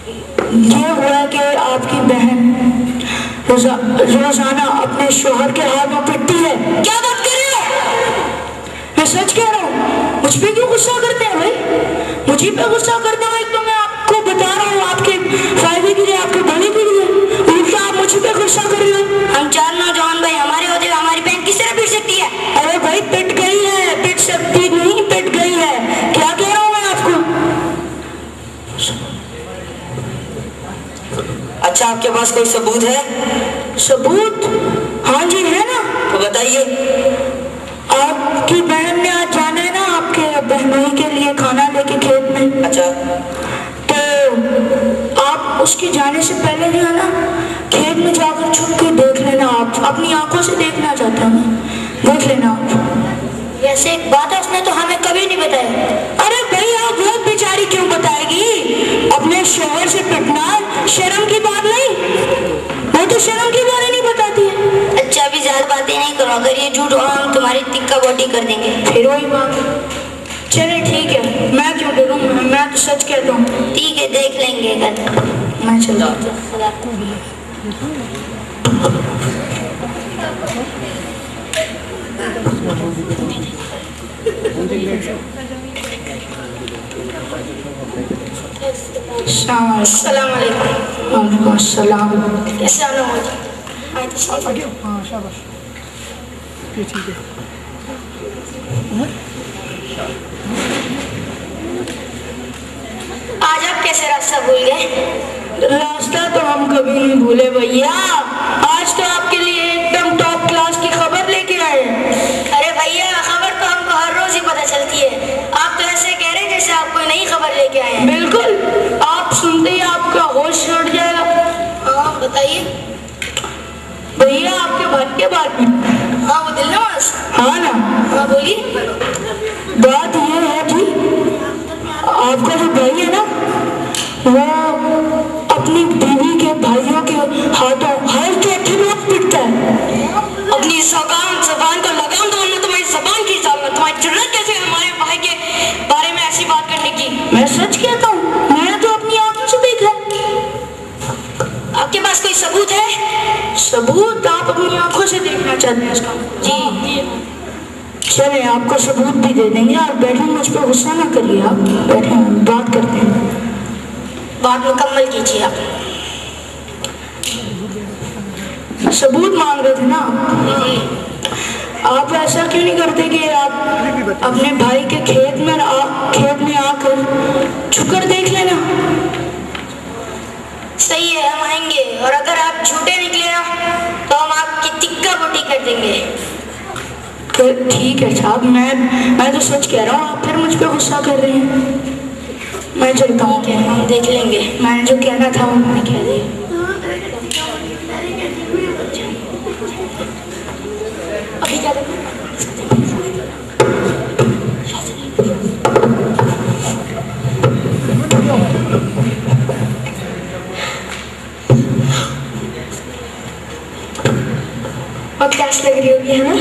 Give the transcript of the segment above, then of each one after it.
ये हुआ कि आपकी बहन रोजाना अपने शोहर के हाथ में पिटती है। क्या बात कर रहे हो? मैं सच कह रहा हूँ। मुझ पे क्यों गुस्सा करते हैं भाई? मुझे पे गुस्सा करते हैं तो मैं आपको बता रहा हूँ, आपके फायदे के लिए, आपके भले के लिए। उल्टा आप मुझ पे गुस्सा कर रहे हो। हम चार नौजवान भाई, हमारे होते हुए हमारी बहन किस तरह पिट सकती है? अरे भाई पिट गई है, पिट सकती नहीं, पिट गई है। क्या कह रहा हूँ मैं आपको? अच्छा, आपके पास कोई सबूत है? सबूत? हाँ जी है ना। तो बताइए। आपकी बहन ने आज जाना है ना आपके बहनोई के लिए खाना लेके खेत में। अच्छा, तो आप उसके जाने से पहले जो है ना खेत में जाकर छुप के देख लेना। आप अपनी आंखों से देखना चाहता हूँ, देख लेना आप। वैसे एक बात है, उसने तो हमें कभी नहीं बताया। अरे भाई आप बहुत बेचारी क्यों बताएगी? अपने शोहर से पिटना शर्म की बात नहीं? वो तो शर्म की बात नहीं बताती है। अच्छा, अभी ज्यादा बातें नहीं करो, अगर ये झूठ हो हम तुम्हारी तिक्का बोटी कर देंगे। फिर वही बात। चले ठीक है, मैं क्यों डरूं, मैं तो सच कहता हूँ। ठीक है, देख लेंगे कल। मैं चल रहा अस्सलाम वालेकुम। अस्सलाम। कैसे आना हो जी? हाँ शाबाश, ये ठीक है। आज आप कैसे रास्ता भूल गए? रास्ता तो हम कभी नहीं भूले भैया। आज तो आपके लिए एकदम टॉप क्लास की खबर लेके आए। अरे भैया, खबर तो हमको हर रोज ही पता चलती है। आप तो ऐसे कह रहे हैं जैसे आप कोई नई खबर लेके आए हैं। बिल्कुल, आप सुनते ही आपका होश उड़ जाएगा। हाँ बताइए। भैया आपके भाई के बारे में। हाँ वो दिलनवाज। हाँ ना। हाँ बोलिए। बात ये है जी, आपका जो भाई है ना वो अपनी बीवी के भाइयों के हाथों हर चौथे में पिटता है। अपनी जबान को लगाम दो, वरना तुम्हारी जबान की इजाजत, तुम्हारी जरूरत कैसे हमारे भाई के बारे में ऐसी बात करने की? मैं सच कहता हूँ, मैंने तो अपनी आंखों से देखा। आपके पास कोई सबूत है? सबूत? आप अपनी आंखों से देखना चाहते हैं इसका? जी। चले आपको सबूत भी दे देंगे। आप बैठे, मुझ पर गुस्सा ना करिए, आप बैठे, बात करते हैं। बात मुकम्मल कीजिए आप। सबूत मांग रहे थे ना आप? ऐसा क्यों नहीं करते कि आप अपने भाई के खेत में आकर छुपकर देख लेना? सही है, हम आएंगे, और अगर आप झूठे निकले ना तो हम आपकी टिक्का बोटी कर देंगे। तो ठीक है साहब, मैं तो सच कह रहा हूँ, आप फिर मुझ पर गुस्सा कर रहे हैं। मैं चलता हूँ। हम देख लेंगे। मैंने जो कहना था वो मैंने कह दिया। अभी क्या और प्यास लग रही होगी है ना?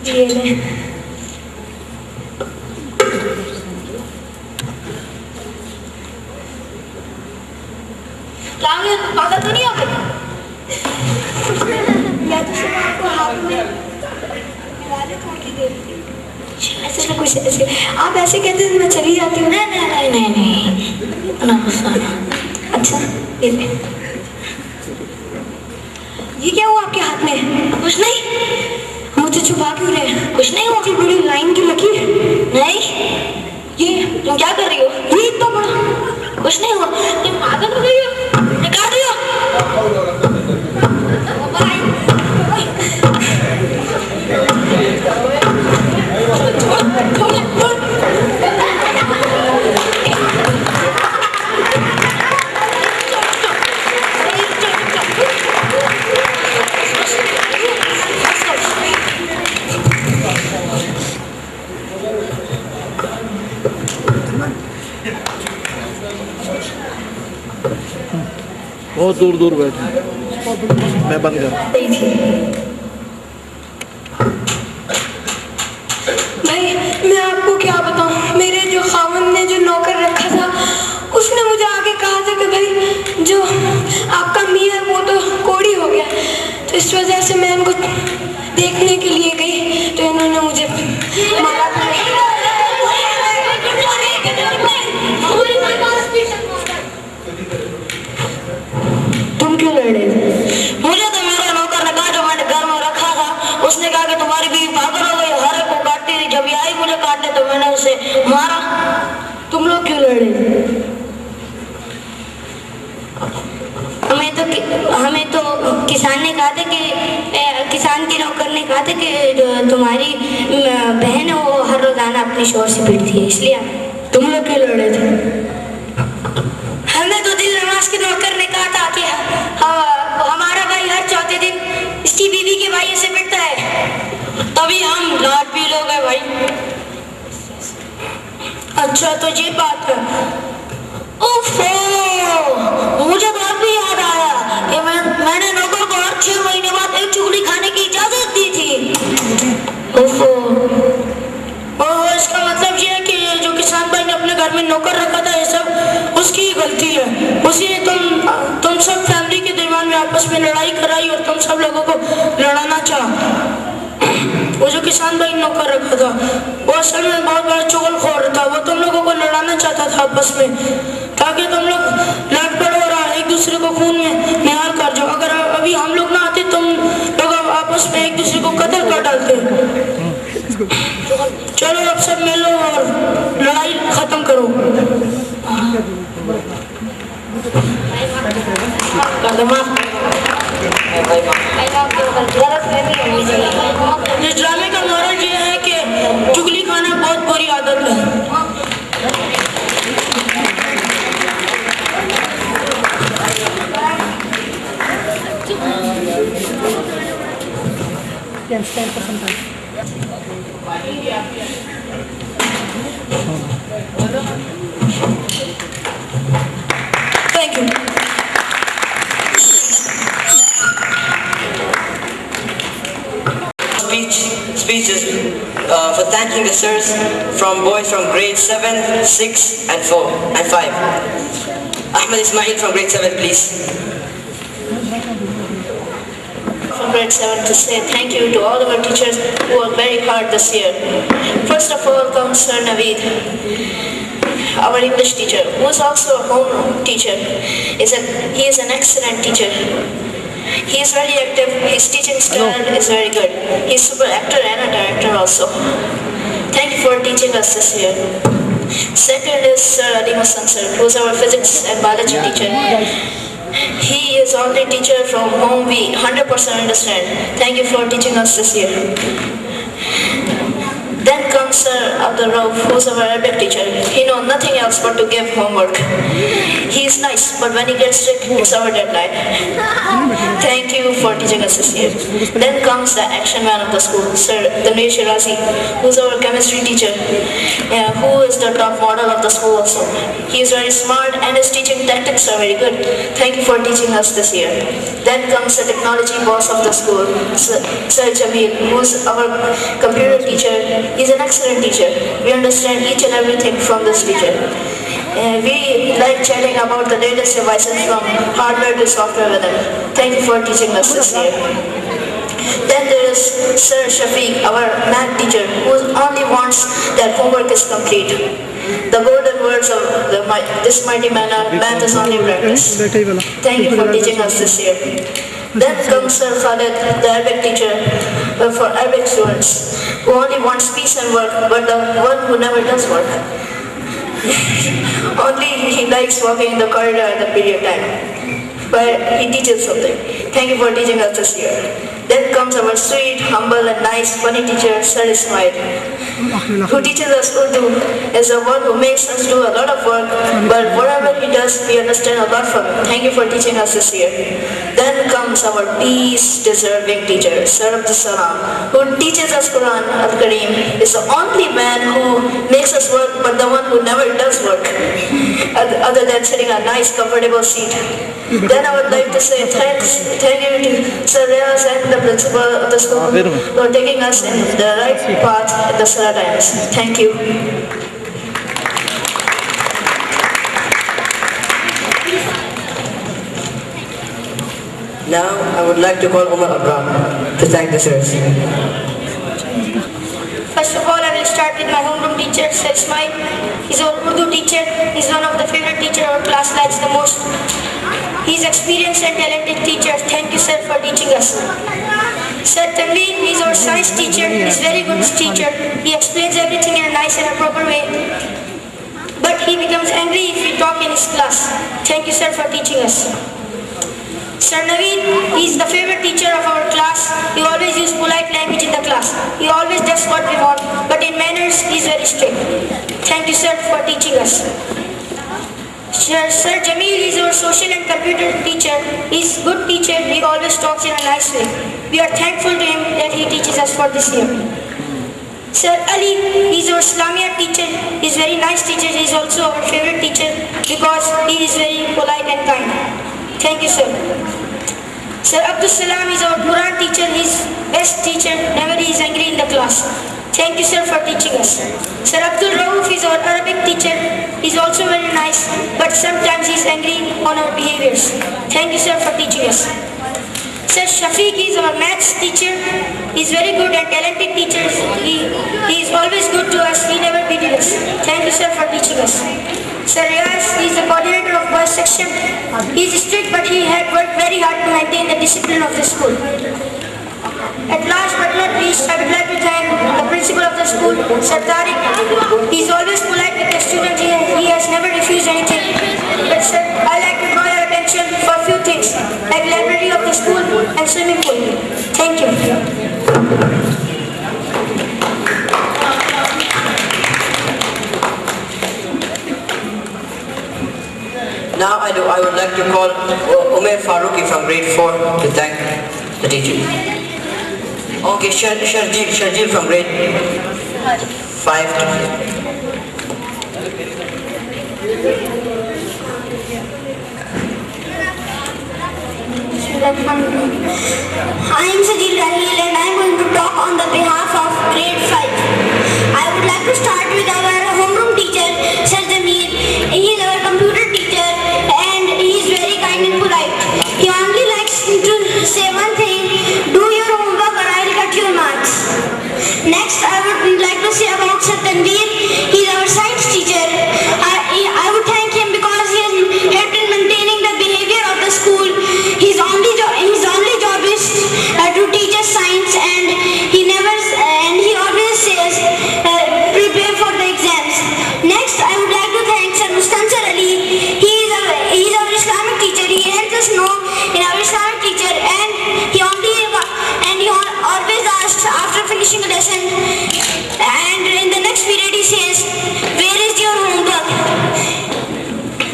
ये ले। क्या हो गया? पागल तो नहीं हो गए? या तो सिर्फ आपको हाथ में ऐसे ना कुछ ऐसे आप ऐसे कहते हैं मैं चली जाती हूँ। नहीं ना गुस्सा ना। अच्छा ये क्या हुआ आपके हाथ में? कुछ नहीं। मुझे छुपा क्यों रहे हैं? कुछ नहीं हुआ। ये बड़ी लाइन की लकीर नहीं। ये तुम क्या कर रही हो? ये इतना बड़ा कुछ नहीं हुआ। तुम पागल हो गई हो? निकाल रही हो? बहुत दूर दूर बैठे। मैं बंद कर भाई मैं आपको क्या बताऊं, मेरे जो खामन ने जो नौकर रखा था उसने मुझे आगे कहा था कि भाई जो आपका मियाँ है वो तो कोड़ी हो गया, तो इस वजह से मैं इनको देखने के लिए गई तो इन्होंने मुझे मारा था। तुम क्यों लड़ रहे थे? मुझे तो मेरा नौकर ने कहा, जो मैंने घर में रखा था, उसने कहा कि तुम्हारी बीवी पागल हो गई, हर एक को काटती थी। जब ये आई मुझे काटने तो मैंने उसे मारा। तुम लोग क्यों लड़ रहे थे? हमें तो किसान ने कहा था कि किसान के नौकर ने कहा था कि जो तुम्हारी बहन है वो हर रोजाना अपने शोर से पीटती है, इसलिए। तुम लोग क्यों लड़ रहे थे? हमने तो दिल नवाज के नौकर ने कहा था कि हमारा भाई हर चौथे दिन इसकी बीवी के भाई से पिटता है, तभी हम लाट पी लोग हैं भाई। अच्छा तो ये बात है। ओफो, मुझे तो अब भी याद आया कि मैंने नौकर को हर 6 महीने बाद एक चुगली खाने की इजाजत दी थी। ओफो, और इसका मतलब ये है कि जो किसान भाई ने अपने घर में नौकर रखा था ये सब उसकी ही गलती है। उसी ने तुम सब फैमिली के दरमियान में आपस में लड़ाई कराई और तुम सब लोगों को लड़ाना चाहा। वो जो किसान भाई ने नौकर रखा था वो असल में बहुत बड़ा चुगलखोर था, वो तुम लोगों को लड़ाना चाहता था आपस में, ताकि तुम लोग लड़ पड़ो और एक दूसरे को खून में निहाल कर जाओ। अगर अभी हम लोग ना आते तुम लोग आपस में एक दूसरे को कत्ल कर डालते। चलो अब सब मिलो और लड़ाई खत्म करो। इस ड्रामे का मोरल ये है कि चुगली खाना बहुत बुरी आदत है। Can stand for some time. Thank you. Speeches for thanking the sirs from boys from grade 7, 6 and 4 and 5. Ahmed Ismail from grade 7, please. From grade 7 to say thank you to all of our teachers who worked very hard this year. First of all comes Sir Naveed, our English teacher, who is also a home teacher. He is an excellent teacher. He is very active, his teaching style is very good. He is super actor and a director also. Thank you for teaching us this year. Second is Sir Ali Hassan sir, who is our physics and biology teacher. He is only teacher from whom we 100% understand. Thank you for teaching us this year. Then comes Sir Abdul Rauf, who is our Arabic teacher. He knows nothing else but to give homework. He is nice, but when he gets strict, it's our deadline. Thank you for teaching us this year. Then comes the action man of the school, Sir Damir Shirazi, who is our chemistry teacher, who is the top model of the school also. He is very smart and his teaching tactics are very good. Thank you for teaching us this year. Then comes the technology boss of the school, Sir Jamil, who is our computer teacher. He is an excellent teacher. We understand each and everything from this teacher. We like chatting about the latest devices from hardware to software with him. Thank you for teaching us this year. Then there is Sir Shafiq, our math teacher, who only wants that homework is complete. The golden words of this mighty man are, math is only practice. Thank you for teaching us this year. Then comes Sir Khalid, the Arabic teacher for Arabic students, who only wants peace and work, but the one who never does work. Only he likes walking in the corridor at the period time, but he teaches something. Thank you for teaching us this year. Then comes our sweet, humble and nice, funny teacher, Sir Ismail, who teaches us Urdu, is the one who makes us do a lot of work, but whatever he does, we understand a lot from him. Thank you for teaching us this year. Then comes our peace-deserving teacher, Sir Abdul Salam, who teaches us Quran Al-Kareem, is the only man who makes us work, but the one who never does work. other than sitting a nice comfortable seat. Then I would like to say thank you to Sir Reyes and the principal of the school for taking us in the right path at the Salah times. Thank you. Now, I would like to call Umar Abram to thank the sirs. First of all, I will start with my homeroom teacher, Sir Ismail. He's our Urdu teacher. He's one of the favorite teacher our class likes the most. He's experienced and talented teacher. Thank you, sir, for teaching us. Sir Tanveer, he's our science teacher. He's very good teacher. He explains everything in a nice and a proper way. But he becomes angry if we talk in his class. Thank you, sir, for teaching us. Sir Naveen, he is the favorite teacher of our class. He always uses polite language in the class. He always does what we want, but in manners he is very strict. Thank you, sir, for teaching us. Sir Jamil is our social and computer teacher. He is a good teacher. He always talks in a nice way. We are thankful to him that he teaches us for this year. Sir Ali, he is our Islamia teacher. He is a very nice teacher. He is also our favorite teacher because he is very polite and kind. Thank you, sir. Sir Abdul Salam is our Quran teacher. He is best teacher. Never he is angry in the class. Thank you, sir, for teaching us. Sir Abdul Rauf is our Arabic teacher. He is also very nice, but sometimes he is angry on our behaviors. Thank you, sir, for teaching us. Sir Shafiq is our maths teacher. He is very good and talented teacher. He is always good to us. He never beaten us. Thank you, sir, for teaching us. Sir Riaz is the coordinator of boys section. He is strict, but he had worked very hard to maintain the discipline of the school. At last but not least, I would like to thank the principal of the school, Sir Tariq. He is always polite with the students. He has never refused anything. But sir, I like to draw your attention for a few things, like library of the school and swimming pool. Thank you. Now I would like to call Umair Faruqi from grade 4 to thank the teacher. Okay, Sharjil from grade 5 to I am Sajil Rahil and I am going to talk on the behalf of grade 5. I would like to start with our homeroom teacher, Sir Jamil. He is our computer teacher and he is very kind and polite. He only likes to say one thing, do your homework or I will cut your marks. Next, I would like to say about Sir Tanveer. He is our science teacher. I would thank him because he has helped in maintaining the behavior of the school. His only job is to teach us science, and he always says prepare for the exams. Next, I would like to thank Sir Mustansir Ali. He is our Islamic teacher. He helps us know in our Islamic teacher, and he always asks after finishing a lesson, and in the next period he says, where is your homework?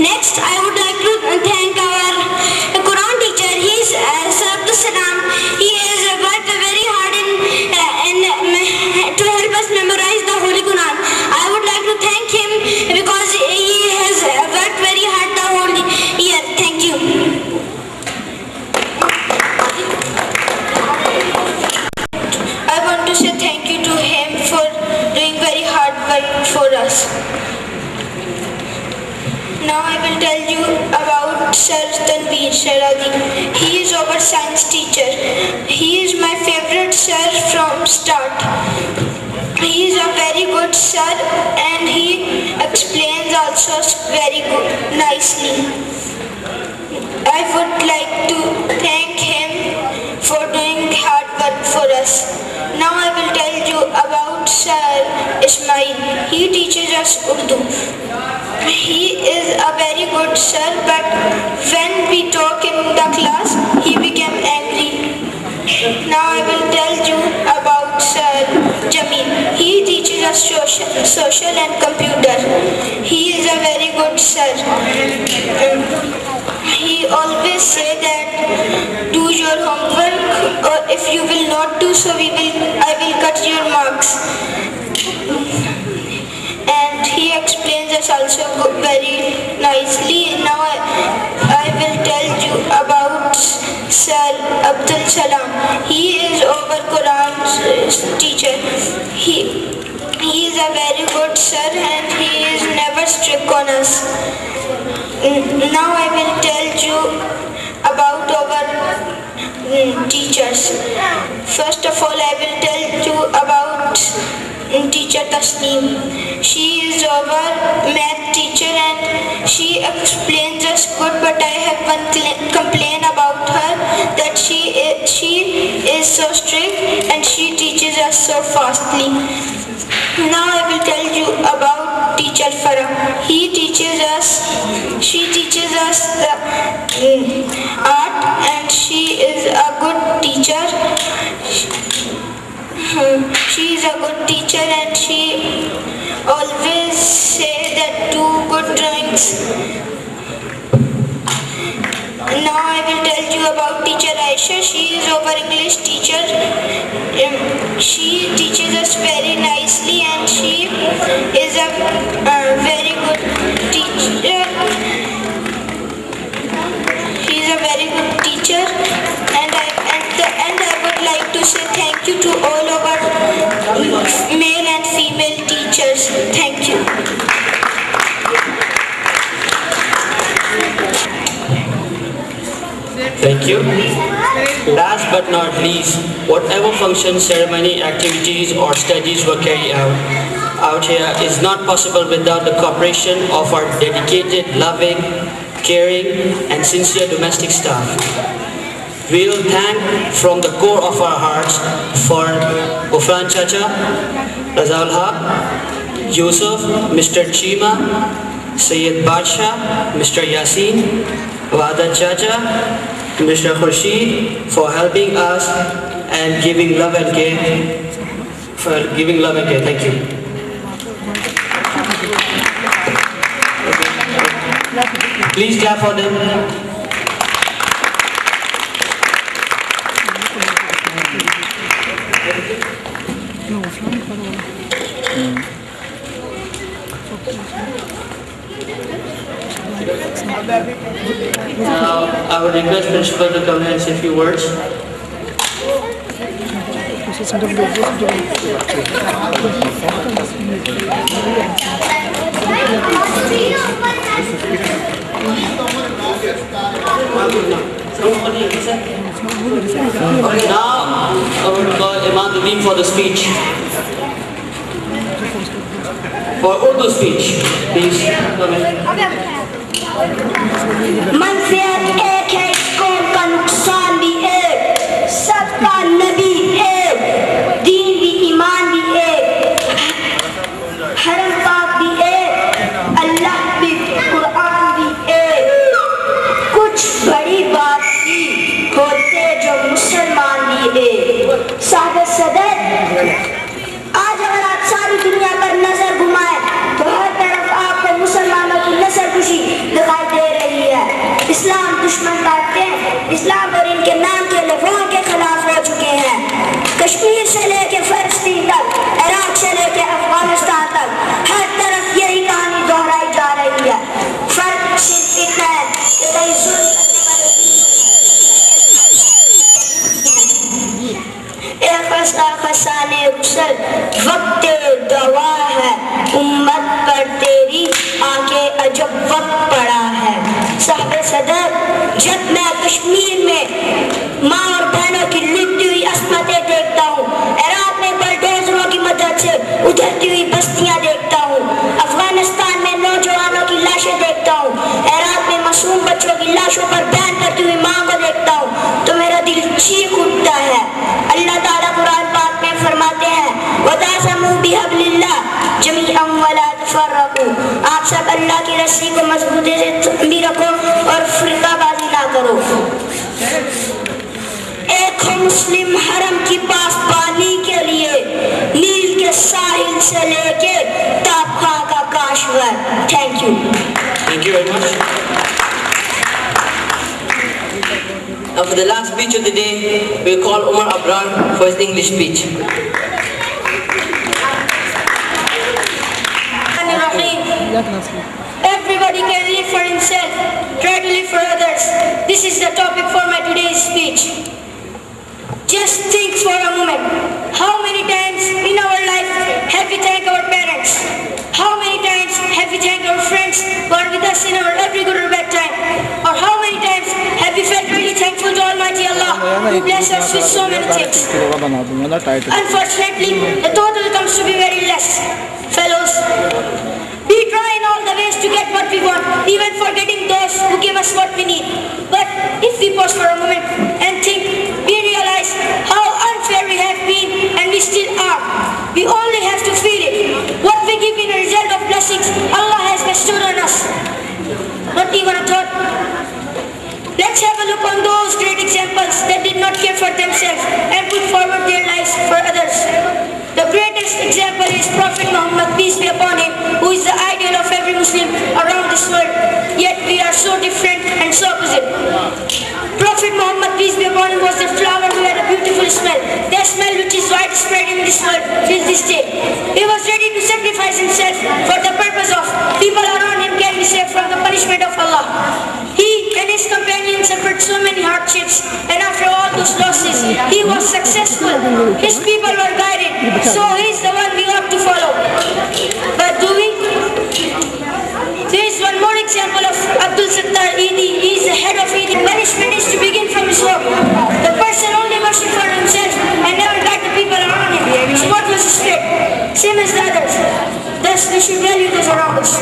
Next, I would like to thank our Quran teacher. He is Sir Abdul Salam. He has worked very hard to help us memorize the Holy Quran. I would like to thank him because he has worked very hard the whole year. Thank you. I want to say thank you to him for doing very hard work for us. Now I will tell you about Sir Tanveer Sharadi. He is our science teacher. He is my favorite sir from start. He is a very good sir and he explains also very good, nicely. I would like to thank him for doing hard work for us. Now I will tell you about Sir Ismail. He teaches us Urdu. He is a very good sir, but when we talk in the class, he became angry. Now I will tell you about Sir Jamil. He teaches us social and computer. He is a very good sir. He always say that do your homework, or if you will not do so, I will cut your marks. And he explains teaches also very nicely. Now I will tell you about Sir Abdul Salam. He is our Quran's teacher. He is a very good sir and he is never strict on us. Now I will tell you about our teachers. First of all, I will tell you about teacher Tasneem. She is our math teacher and she explains us good, but I have one complaint about her, that she is so strict and she teaches us so fastly. Now I will tell you about teacher Farah. She teaches us the art and she is a good teacher. She is a good teacher and she always say that do good drawings. Now I will tell you about teacher Aisha. She is our English teacher. She teaches us very nicely and she is a very good teacher. She is a very good teacher and I would like to say thank you to all of our male and female teachers. Thank you. Thank you. Last but not least, whatever function, ceremony, activities or studies were carried out here is not possible without the cooperation of our dedicated, loving, caring and sincere domestic staff. We will thank from the core of our hearts for Ufran Chacha, Razaul Haq, Yusuf, Mr. Chima, Sayyid Badsha, Mr. Yasin, Wada Chacha, Mr. Khurshid for helping us and giving love and care. Thank you. Please clap for them. Now, I would request Principal to come here and say a few words. Okay, now I would call Imam Nadeem for the speech. For Urdu speech, please come in. मंफियत एक है, इस कौम का नुकसान भी एक, सबका नबी एक, दीन भी ईमान भी एक, हरम पाक भी एक, अल्लाह भी कुरान भी एक, कुछ बड़ी बात भी होते जो मुसलमान भी एक। साहब सदर, आज अगर आप सारी दुनिया पर नजर घुमाएं तो हर तरफ आपको मुसलमानों की नस्ल खुशी दिखाई दे रही है। इस्लाम दुश्मन काटते हैं, इस्लाम और इनके नाम के लोगों के खिलाफ हो चुके हैं। कश्मीर से लेके फलस्तीन तक, इराक से लेके अफगानिस्तान तक, हर तरफ यही कहानी दोहराई जा रही है। फर्क सिर्फ इतना है कि कहीं जुल्म खसाने रुखसत वक्त दवा है, उम्मत पर तेरी आके अजब वक्त पड़ा है। साहब सदर, जब मैं कश्मीर में माँ और बहनों की लुटती हुई असमतें देखता हूँ, इराक में बलडोजरों की मदद से उधरती हुई बस्तियाँ देखता हूँ, अफगानिस्तान में नौजवानों की लाशें देखता हूँ, इराक में मासूम बच्चों की लाशों पर बयान करती हुई माँ को देखता हूँ तो मेरा दिल चीख उठता है। अल्लाह ताला कुरान पाक में फरमाते हैं, वतासमू बिहब्लिल्लाह जमीअन वला तफर्रकू, आप सब अल्लाह की रस्सी को मजबूती से थामे रखो और फिरकाबाजी ना करो। एक मुस्लिम हरम की पासबानी के लिए नील के साहिल से लेके ताबखा का काशवर। Thank you. Thank you very much. Now for the last speech of the day, we'll call Umar Abrar for his English speech. Everybody can live for himself. Try to live for others. This is the topic for my today's speech. Just think for a moment. How many times in our life have we thanked our parents? How many times have we thanked our friends who are with us in our every good or bad time? Or how many times have we felt really thankful to Almighty Allah who bless us with so many things? Unfortunately, the total comes to be very less. Fellows, we try in all the ways to get what we want, even forgetting those who give us what we need. But if we pause for a moment and think, we realize how unfair we have been and we still are. We only have to feel it. What we give in a result of blessings Allah has bestowed on us. Not even a thought. Let's have a look on those great examples that did not care for themselves and put forward their lives for others. The greatest example is Prophet Muhammad, peace be upon him, who is the ideal of every Muslim around this world. Yet we are so different and so opposite. Prophet Muhammad, peace be upon him, was the flower who had a beautiful smell. That smell which is widespread in this world till this day. He was ready to sacrifice himself for the purpose of people around him can be saved from the punishment of Allah. He and his companions suffered so many hardships, and after all those losses, he was successful. His people were guided, so he is the one we ought to follow. But do we? There is one more example of Abdul Sattar Eidi. He is the head of Eidi. Punishment is to begin from his home. The person only worshipped for himself and never guide the people around him. So what was his fate? Same as the others. Thus we should value those around us.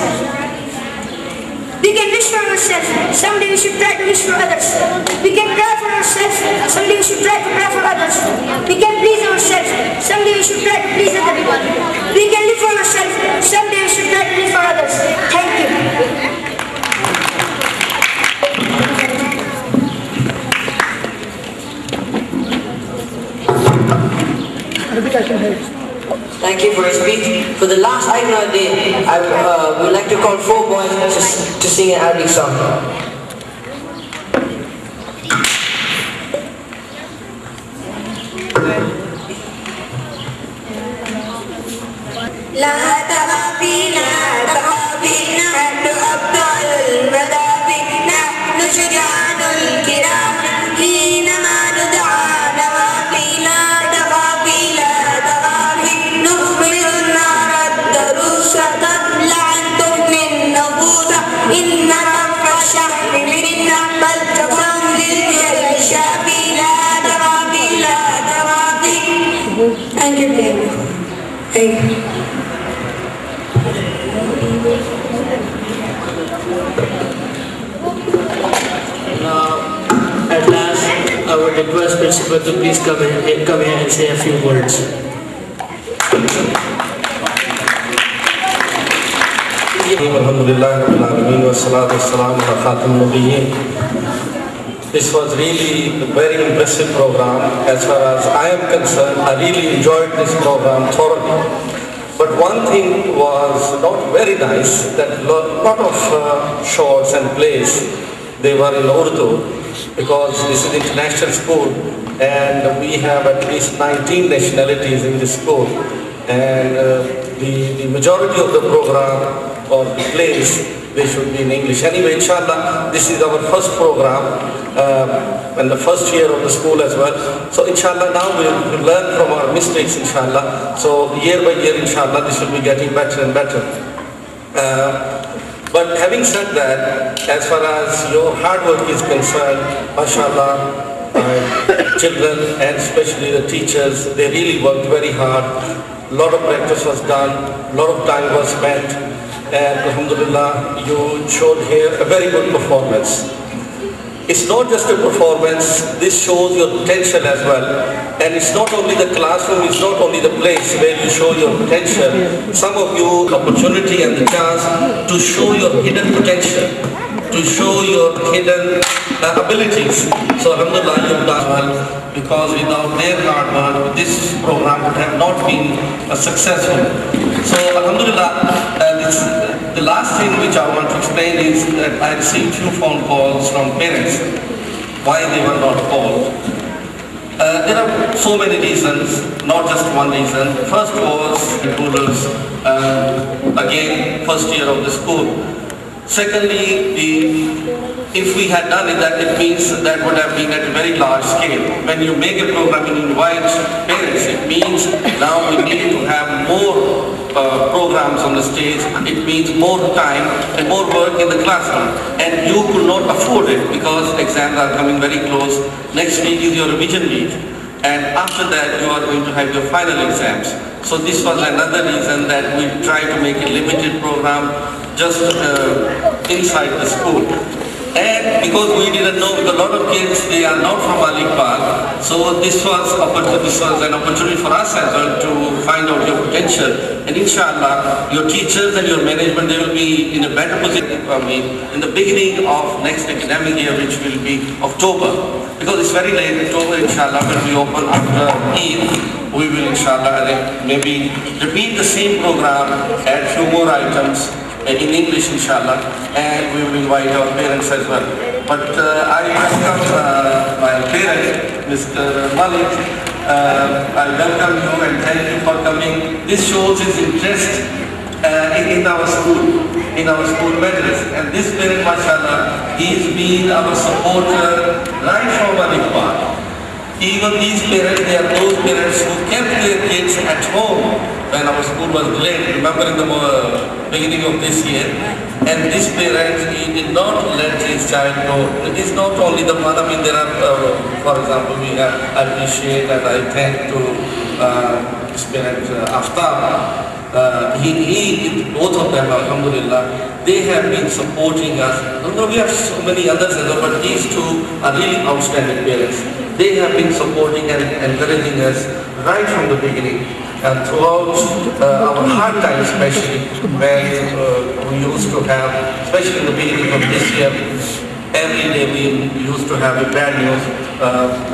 We can wish for ourselves, someday we should try to wish for others. We can cry for ourselves, someday we should try to cry for others. We can please ourselves, someday we should try to please other people. We can live for ourselves, someday we should try to live for others. Thank you. Thank you for your speech. For the last item of the day, I would like to call 4 boys to sing an Arabic song. لا تخافي لا تخافي نحن أبطال المذاهب نحن شجعان الكرام حينما ندعى نوافي لا تخافي لا تخافي نخبر النار الدروس تطلع تؤمن نبوذا إن رب الشهر منا بل تكون للشافي لا تخافي لا تخافي. Thank you, baby. Thank you. Now, at last, I would request Principal to please come here and say a few words. This was really a very impressive program. As far as I am concerned, I really enjoyed this program thoroughly. But one thing was not very nice, that lot of shorts and plays, they were in Urdu, because this is international school and we have at least 19 nationalities in this school, and the majority of the program or the plays, they should be in English. Anyway, inshallah, this is our first program and the first year of the school as well. So inshallah, now we will learn from our mistakes, inshallah. So year by year, inshallah, this will be getting better and better. But having said that, as far as your hard work is concerned, mashallah, children and especially the teachers, they really worked very hard. A lot of practice was done, a lot of time was spent, and alhamdulillah, you showed here a very good performance. It's not just a performance, this shows your potential as well. And it's not only the classroom, it's not only the place where you show your potential. Some of you opportunity and the chance to show your hidden potential, to show your hidden abilities. So alhamdulillah, you've done well, because without their hard work, this program would have not been successful. So alhamdulillah, the last thing which I want to explain is that I received few phone calls from parents, why they were not called. There are so many reasons, not just one reason. First was rulers, again, first year of the school. Secondly, if we had done it, that it means that would have been at a very large scale. When you make a program and invite parents, it means now we need to have more programs on the stage. It means more time and more work in the classroom. And you could not afford it because exams are coming very close. Next week is your revision week. And after that, you are going to have your final exams. So this was another reason that we try to make a limited program just inside the school. And because we didn't know, a lot of kids, they are not from Alikpal, so this was an opportunity for us as well to find out your potential. And inshallah, your teachers and your management, they will be in a better position in the beginning of next academic year, which will be October. Because it's very late, October, inshallah, when we open after Eid, we will inshallah maybe repeat the same program, add few more items in English, inshallah, and we will invite our parents as well. But I welcome my parent, Mr. Malik. I welcome you and thank you for coming. This shows his interest in our school matters. And this parent, mashallah, he's been our supporter right from Alikpal. Even these parents, they are those parents who kept their kids at home when our school was delayed. Remember in the beginning of this year. And this parent, he did not let his child go. It is not only the mother, there are, for example, I appreciate and I thank to this parent, Aftab. Both of them, alhamdulillah, they have been supporting us. We have so many others as well, but these two are really outstanding parents. They have been supporting and encouraging us right from the beginning. And throughout our hard times, especially when we used to have, especially in the beginning of this year, every day we used to have a bad news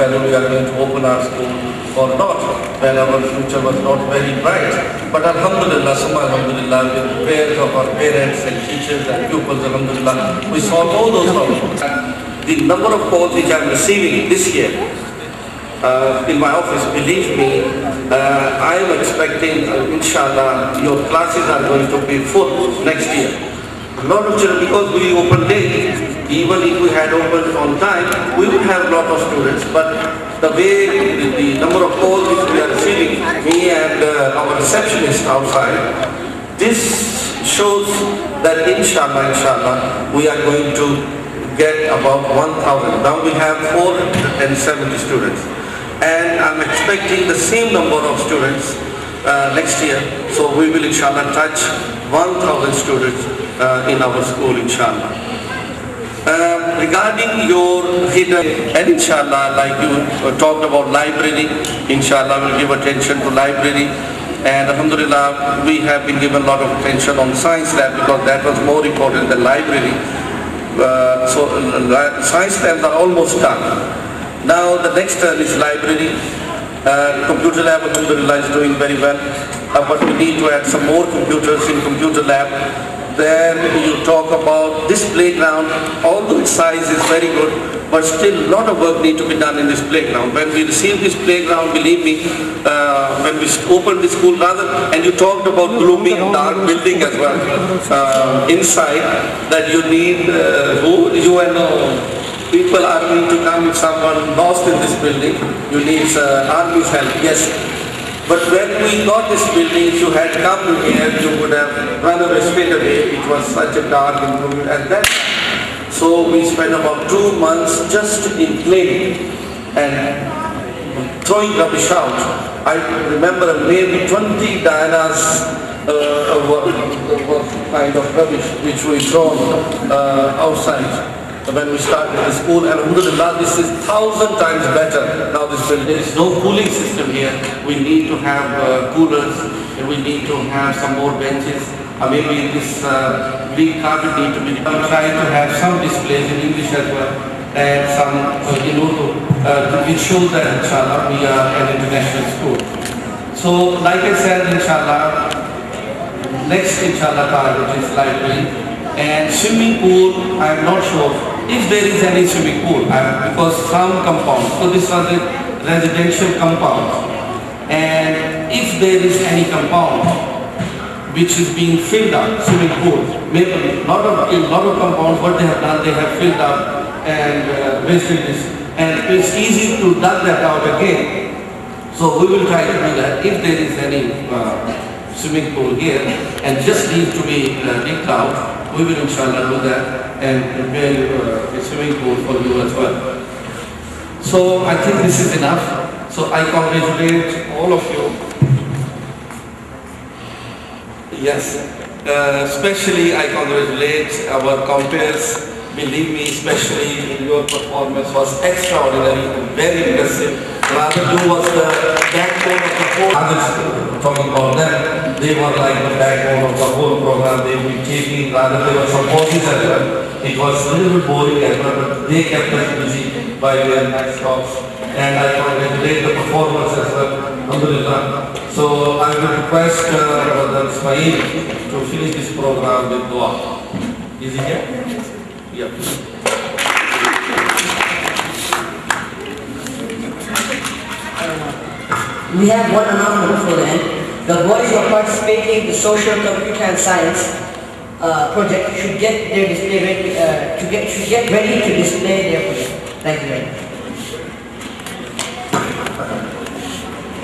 whether we are going to open our school or not, when our future was not very bright. But alhamdulillah, summa alhamdulillah, with the prayers of our parents and teachers and pupils, alhamdulillah, we solved all those problems. The number of calls which I am receiving this year in my office, believe me, I am expecting, inshallah, your classes are going to be full next year. A lot of children, because we open late, even if we had opened on time, we would have a lot of students. But the way, the number of calls which we are receiving, me and our receptionist outside, this shows that inshallah, we are going to get about 1,000. Now we have 470 students. And I'm expecting the same number of students next year. So we will inshallah touch 1,000 students in our school, inshallah. Regarding your hidden, and inshallah, like you talked about library, inshallah we'll give attention to library. And alhamdulillah, we have been given a lot of attention on science lab because that was more important than library. So science labs are almost done. Now the next turn is library. Computer lab, alhamdulillah, is doing very well. But we need to add some more computers in computer lab. Then you talk about this playground, although its size is very good, but still a lot of work needs to be done in this playground. When we received this playground, believe me, when we opened the school rather, and you talked about gloomy, dark building as well, inside, that you need, you and people are going to come if someone lost in this building, you need army's help, yes. But when we got this building, if you had come here, you would have run away straight away. It was such a dark environment at that time. So we spent about 2 months just in cleaning and throwing rubbish out. I remember maybe 20 Diana's kind of rubbish which we thrown outside. When we started the school, and alhamdulillah, this is 1,000 times better. Now this building, there is no cooling system here. We need to have coolers, and we need to have some more benches. Maybe this green carpet need to be done. Trying to have some displays in English as well, and some in Urdu, which shows that inshallah we are an international school. So like I said, inshallah, next inshallah target is library. And swimming pool, I am not sure if there is any swimming pool, because some compounds. So this was a residential compounds. And if there is any compound which is being filled up, swimming pools, maybe in lot of compounds, what they have done, they have filled up and wasted this. And it's easy to dug that out again. So we will try to do that. If there is any swimming pool here and just needs to be digged out, we will inshallah do that and prepare a swimming pool for you as well. So I think this is enough. So I congratulate all of you. Yes, especially I congratulate our compeers. Believe me, especially in your performance was extraordinary and very impressive. Rather, you was the backbone of the whole. Others talking about them, they were like the backbone of the whole program. They were taking, rather there were some pauses as well. It was a little bit boring as well, but they kept us busy by their nice talks. And I congratulate the performance as well. Alhamdulillah. So I will request Brother Ismail to finish this program with dua. Is he here? Yeah. We have one announcement before the end. The boys who are participating in the social, computer and science project should get their display ready, should get ready to display their project. Thank you very much.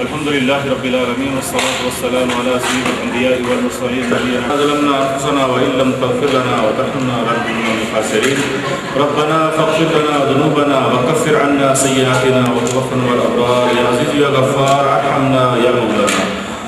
الحمد لله رب العالمين والصلاة والسلام على سيد الأنبياء والمرسلين نبينا ظلمنا أنفسنا وإن لم تغفر لنا وترحمنا لنكن من الخاسرين ربنا فاغفر لنا ذنوبنا وكفر عنا سيئاتنا وتوفنا مع الأبرار يا عزيز يا غفار ارحمنا يا مولانا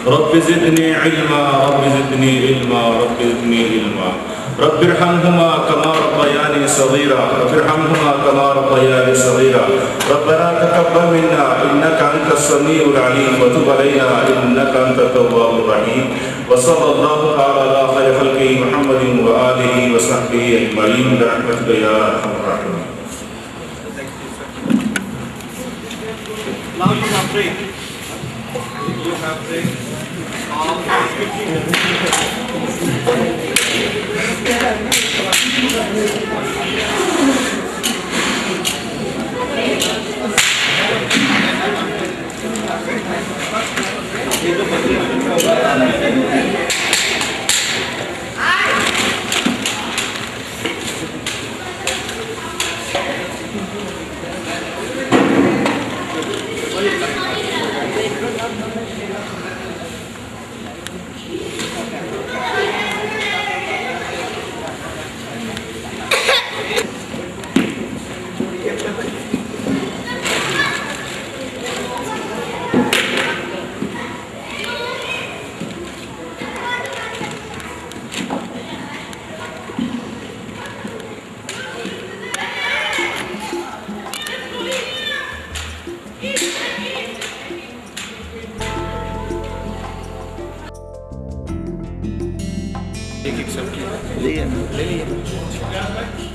رب زدني علما رب زدني علما رب زدني علما رب ارحمهما كما ربياني صغيرا رب ارحمهما كما ربياني صغيرا ربنا تقبل منا انك انت السميع العليم وتب علينا انك انت التواب الرحيم وصلى الله تعالى على خير خلقه محمد واله وصحبه اجمعين برحمتك يا ارحم الراحمين. Now you have break. You have break ले लिए